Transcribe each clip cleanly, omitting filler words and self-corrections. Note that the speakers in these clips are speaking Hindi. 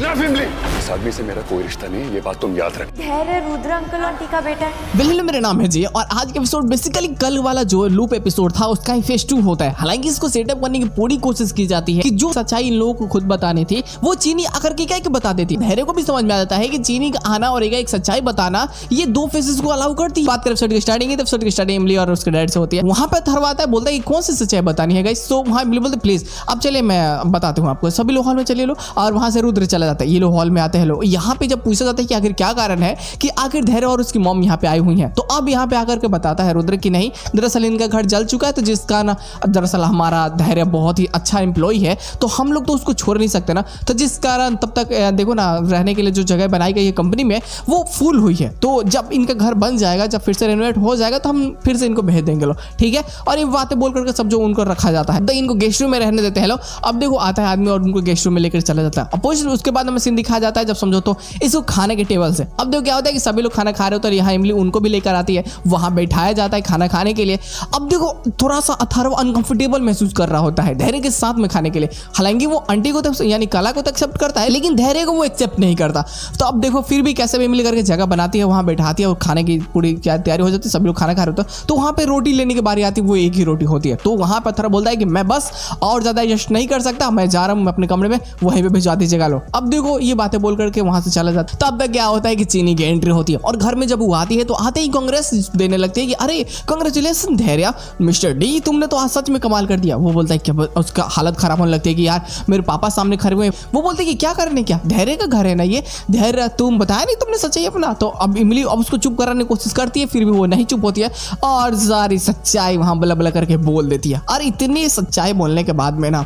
इस आदमी से मेरा कोई रिश्ता नहीं, ये बात तुम याद रख। धैर्य रुद्र अंकल आंटी का बेटा है। बिल्कुल मेरा नाम है जी, और आज के एपिसोड बेसिकली कल वाला जो लूप एपिसोड था उसका ही फेज 2 होता है। हालांकि इसको सेटअप करने की पूरी कोशिश की जाती है कि जो सच्चाई इन लोगों को खुद बतानी थी वो चीनी आकर के क्या बता देती। धैर्य को भी समझ में आ जाता है कि चीनी का आना और एक सच्चाई बताना ये दो फेसेस को अलाउ करती है। बात करें एपिसोड की स्टार्टिंग है, तो एपिसोड की स्टार्टिंग इमली और उसके डैड से होती है। वहां पर थरवाता है, बोलता है कि कौन सी सच्चाई बतानी है गाइस। तो वहां इमली बोलते प्लीज अब चले मैं बताती हूँ आपको। सभी लोग हॉल में चले लो, और वहां से रुद्र चला जाता है। ये लोग हॉल में आते हैं। लोग यहाँ पे जब पूछा जाता है कि आखिर क्या कारण है कि आखिर धैर्य और उसकी मॉम यहाँ पे आई हुई है, तो अब यहाँ पे आकर के बताता है रुद्र कि नहीं, दरअसल इनका घर जल चुका है, तो जिसका ना दरअसल हमारा धैर्य बहुत ही अच्छा एम्प्लॉय है, तो हम लोग तो उसको छोड़ नहीं सकते ना। तो जिस कारण तब तक देखो ना रहने के लिए जो जगह बनाई गई है कंपनी में वो फुल हुई है। तो जब इनका घर बन जाएगा, जब फिर से रेनोवेट हो जाएगा, तो हम फिर से इनको भेज देंगे लोग, ठीक है। और ये बातें बोल करके सब जो उनको रखा जाता है, तो इनको गेस्ट रूम में रहने देते हैं लोग। अब देखो आता है आदमी और उनको गेस्ट रूम में लेकर चला जाता है। अपोजिट उसके बाद हमें सीन दिखाया जाता है जब समझो तो इसको खाने के टेबल से। अब देखो क्या होता है कि सभी लोग खाना खा रहे होते हैं, यहाँ इमली उनको भी लेकर आती है, वहां बैठाया जाता है खाना खाने के लिए। अब देखो थोड़ा सा अथर्व अनकंफर्टेबल महसूस कर रहा होता है धैर्य के साथ में खाने के लिए। हालांकि वो आंटी को तो यानी कला को तो एक्सेप्ट करता है, लेकिन धैर्य को वो एक्सेप्ट नहीं करता। तो अब देखो फिर भी कैसे भी इमली करके जगह बनाती है, वहां बैठाती है और खाने की पूरी क्या तैयारी हो जाती है, सभी लोग खाना खा रहे होते हैं। तो वहां पे रोटी लेने की बारी आती है, वो एक ही रोटी होती है। तो वहां पर अथर्व बोलता है कि मैं बस और ज्यादा एडजस्ट नहीं कर सकता, मैं जा रहा हूं अपने कमरे में, वहीं पे भिजवा दीजिएगा लो। अब देखो ये बातें बोल करके वहां से चला जाता है। तब तक क्या होता है कि चीनी की एंट्री होती है, और घर में जब वो आती है तो आते ही कांग्रेस देने लगती है कि अरे कांग्रेचुलेशन धैर्य, मिस्टर डी तुमने तो आज सच में कमाल कर दिया। वो बोलता है कि उसका हालत खराब होने लगती है कि यार मेरे पापा सामने खड़े हुए। वो बोलते हैं कि क्या करने, क्या धैर्य का घर है ना ये, धैर्य तुम बताया नहीं तुमने सच्चाई अपना। तो अब इमली अब उसको चुप कराने की कोशिश करती है, फिर भी वो नहीं चुप होती है और सारी सच्चाई वहां बला बला करके बोल देती है। और इतनी सच्चाई बोलने के बाद में ना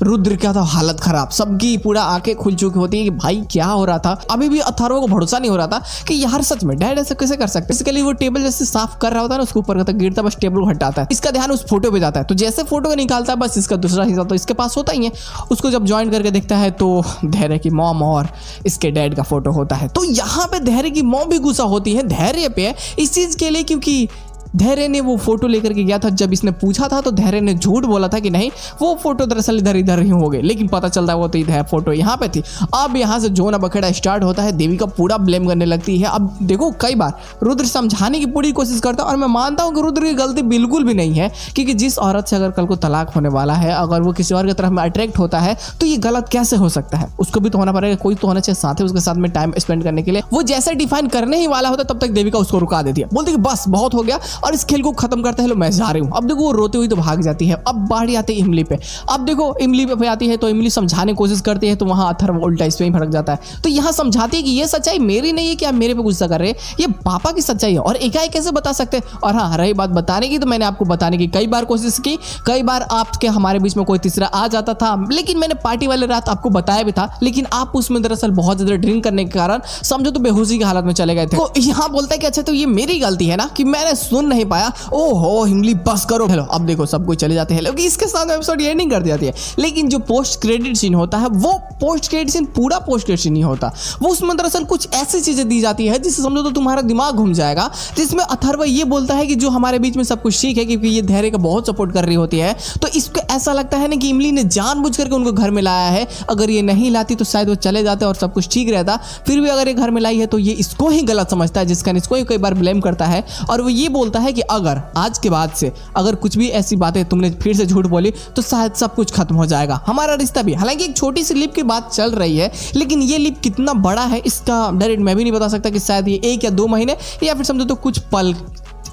रुद्र क्या था हालत खराब, सबकी पूरा आंखें खुल चुकी होती है कि भाई क्या हो रहा था। अभी भी अथर्व को भरोसा नहीं हो रहा था कि यार सच में डैड ऐसे कैसे कर सकते। बेसिकली वो टेबल जैसे साफ कर रहा होता है ना, उसके ऊपर का गिरता बस टेबल को हटाता है। इसका ध्यान उस फोटो पे जाता है, तो जैसे फोटो को निकालता है बस इसका दूसरा हिस्सा तो इसके पास होता ही है। उसको जब ज्वाइन करके देखता है तो धैर्य की मॉम और इसके डैड का फोटो होता है। तो यहाँ पे धैर्य की मॉम भी गुस्सा होती है धैर्य पे इस चीज के लिए, क्योंकि धैर्य ने वो फोटो लेकर के गया था। जब इसने पूछा था तो धैर्य ने झूठ बोला था कि नहीं वो फोटो दरअसल इधर इधर ही हो गए, लेकिन पता चलता है वो तो इधर फोटो यहाँ पे थी। अब यहाँ से जोना बखेड़ा स्टार्ट होता है, देवी का पूरा ब्लेम करने लगती है। अब देखो कई बार रुद्र समझाने की पूरी कोशिश करता है, और मैं मानता हूँ कि रुद्र की गलती बिल्कुल भी नहीं है, क्योंकि जिस औरत से अगर कल को तलाक होने वाला है, अगर वो किसी और की तरफ में अट्रैक्ट होता है तो ये गलत कैसे हो सकता है। उसको भी तो होना पड़ेगा, कोई तो होना चाहिए साथ, उसके साथ में टाइम स्पेंड करने के लिए। वो जैसे डिफाइन करने ही वाला होता तब तक देविका उसको रुका देती है, बोलती है बस बहुत हो गया और इस खेल को खत्म करते हैं, मैं जा रही हूं। अब देखो वो रोती हुई तो भाग जाती है। अब बाढ़ आती है इमली पे। अब देखो इमली पे आती है तो इमली समझाने की कोशिश करती है, तो वहां अथर्व उल्टा इस पे ही भड़क जाता है। तो यहां समझाती है कि ये सच्चाई मेरी नहीं है कि आप मेरे पे गुस्सा कर रहे हैं, ये पापा की सच्चाई है और एकाएक कैसे बता सकते हैं। और हाँ रही बात बताने की, तो मैंने आपको बताने की कई बार कोशिश की, कई बार आपके हमारे बीच में कोई तीसरा आ जाता था, लेकिन मैंने पार्टी वाले रात आपको बताया भी था, लेकिन आप उसमें दरअसल बहुत ज्यादा ड्रिंक करने के कारण समझो तो बेहोशी की हालत में चले गए थे। तो यहाँ बोलता है कि अच्छा तो ये मेरी गलती है ना कि मैंने सुन नहीं पाया। ओहो इमली बस करो। हेलो अब देखो सब कोई चले जाते हैं, लेकिन इसके साथ एपिसोड एंडिंग कर दी जाती है। लेकिन जो पोस्ट क्रेडिट सीन होता है वो पोस्ट क्रेडिट सीन पूरा पोस्ट क्रेडिट सीन नहीं होता, वो उसमें दरअसल कुछ ऐसी चीजें दी जाती है जिससे समझो तो तुम्हारा दिमाग घूम जाएगा। जिसमें अथर्व ये बोलता है कि जो हमारे बीच में सब कुछ ठीक है, क्योंकि ये धैर्य का बहुत सपोर्ट कर रही होती है, तो इसको ऐसा लगता है ना कि इमली ने जानबूझ करके उनको घर में लाया है। अगर ये नहीं लाती तो शायद वो चले जाते और सब कुछ ठीक रहता। फिर भी अगर ये घर में लाई है तो ये इसको ही गलत समझता है, जिसका इसको ही कई बार ब्लेम करता है। और वो ये बोलता है कि अगर आज के बाद से अगर कुछ भी ऐसी बातें तुमने फिर से झूठ बोली तो शायद सब कुछ खत्म हो जाएगा, हमारा रिश्ता भी। हालांकि एक छोटी सी लिप की बात चल रही है, लेकिन ये लिप कितना बड़ा है इसका डायरेक्ट मैं भी नहीं बता सकता, कि शायद ये 1 या 2 महीने या फिर समझो तो कुछ पल,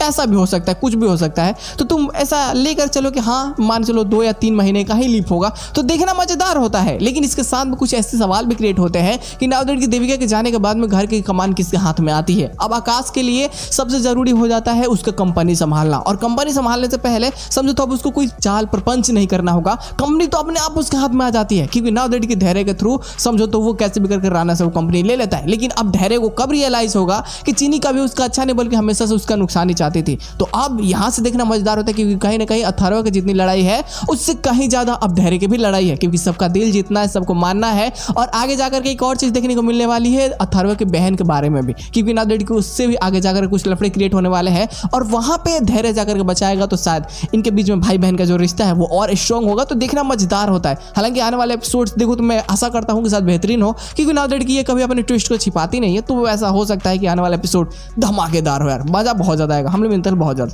ऐसा भी हो सकता है, कुछ भी हो सकता है। तो तुम ऐसा लेकर चलो कि हाँ मान चलो 2 या 3 महीने का ही लीप होगा, तो देखना मजेदार होता है। लेकिन इसके साथ में कुछ ऐसे सवाल भी क्रिएट होते हैं कि नाउ दैट की देविका के जाने के बाद में घर की कमान किसके हाथ में आती है। अब आकाश के लिए सबसे जरूरी हो जाता है उसका कंपनी संभालना, और कंपनी संभालने से पहले समझो तो अब उसको कोई चाल प्रपंच नहीं करना होगा, कंपनी तो अपने आप उसके हाथ में आ जाती है। क्योंकि नाउ दैट की धैर्य के थ्रू समझो तो वो कैसे भी करके राणा से वो कंपनी ले लेता है। लेकिन अब धैर्य को कब रियलाइज होगा कि चीनी का भी उसका अच्छा नहीं बल्कि हमेशा से उसका नुकसान ही चाहती थी। तो अब यहाँ से देखना मजेदार होता है क्योंकि कहीं ना कहीं अथर्व की जितनी लड़ाई है उससे कहीं ज्यादा अब धैर्य की भी लड़ाई है, क्योंकि सबका दिल जीतना है, सबको मानना है। और आगे जाकर के एक और चीज देखने को मिलने वाली है अथर्व की बहन के बारे में भी, क्योंकि नाउ दैट कि उससे भी आगे जाकर कुछ लफड़े क्रिएट होने वाले हैं और वहां पे धैर्य जाकर के बचाएगा तो शायद इनके बीच में भाई बहन का जो रिश्ता है वो और स्ट्रॉन्ग होगा। तो देखना मजेदार होता है। हालांकि आने वाले एपिसोड्स देखो तो मैं आशा करता हूँ कि शायद बेहतरीन हो, क्योंकि नाउ दैट कि ये कभी अपने ट्विस्ट को छिपाती नहीं है। तो ऐसा हो सकता है कि आने वाला एपिसोड धमाकेदार हो यार, मजा बहुत ज्यादा आएगा। हम लोग मिलते हैं बहुत ज्यादा।